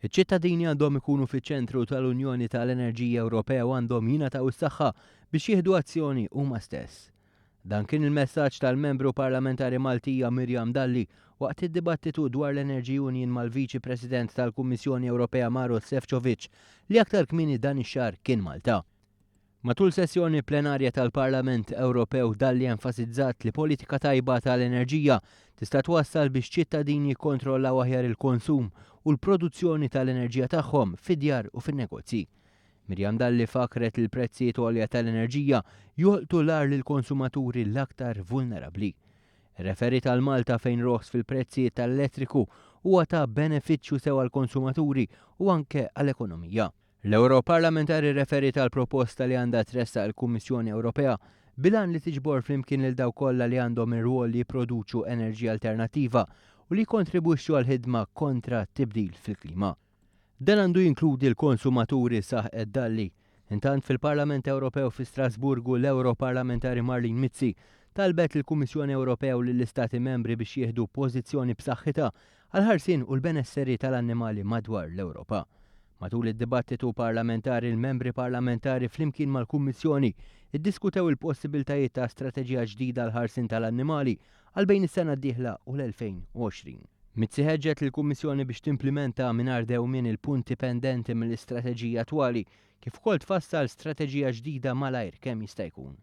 Iċ-ċittadini għandhom ikunu fiċ-ċentru tal-Unjoni tal-Enerġija Ewropea u għandhom jingħataw is-saħħa biex jieħdu azzjoni huma stess. Dan kien il-messaġġ tal-membru parlamentari Maltija Mirjam Dalli waqt id-dibattitu dwar l-Energy Union mal-Viċi President tal-Kummissjoni Ewropea Maros Šefčovič li aktar kmieni dan ix-xahar kien Malta. Matul sessjoni plenarja tal-Parlament Ewropew Dalli enfasizzat li politika tajba tal-enerġija tista' twassal biex ċittadini jikkontrollaw aħjar il-konsum u l-produzzjoni tal-enerġija tagħhom fid-djar u fin-negozji. Mirjam Dalli fakret il-prezzijiet għolja tal-enerġija joħolqu l-ar lill-konsumaturi l-aktar vulnerabbli. Referi tal-Malta fejn roħs fil-prezzijiet tal-elettriku huwa ta' benefiċċju sew għall-konsumaturi u anke għall-ekonomija. L-Europarlamentari referi tal-proposta li għandha tressa l-Kummissjoni Ewropea bilan li tiġbor flimkien lil dawk kollha li għandhom ir-rwol li jipproduċu enerġija alternattiva u li jkontribwixxu għall-ħidma kontra tibdil fil-klima. Dan għandu jinkludi l-konsumaturi saħqet Dalli. Intant fil-Parlament Ewropew fi Strasburgu l-Europarlamentari Marlene Mizzi talbet il-Kummissjoni Ewropea u lill-Istati membri biex jieħdu pożizzjoni b'saħħitha għal ħarsien u l-benesseri tal-annimali madwar l-Ewropa. Matul id-dibattitu parlamentari il-membri parlamentari flimkien mal-Kummissjoni iddiskutew il-possibiltajiet ta' strateġija ġdida għal ħarsin tal-annimali għal bejn is-sena d-dieħla u l-2020. Mizzi ħeġġet lill-Kummissjoni biex timplementa mingħajr dewmien il-punti pendenti mill-istrateġija attwali kif ukoll tfassal strateġija ġdida malajr kemm jista' jkun.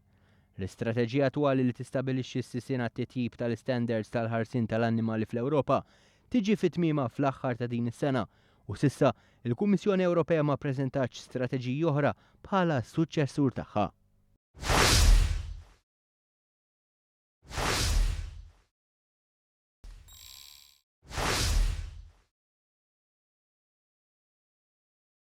L-istrateġija attwali li tistabbilixxi s-sisien għat-titjib tal-standards tal-ħarsin tal-annimali fl-Ewropa tiġi fit-tmiema fl-aħħar ta' din is-sena u s'issa il-Kummissjoni Ewropea ma ppreżentax strateġiji oħra bħala suċċessur tagħha.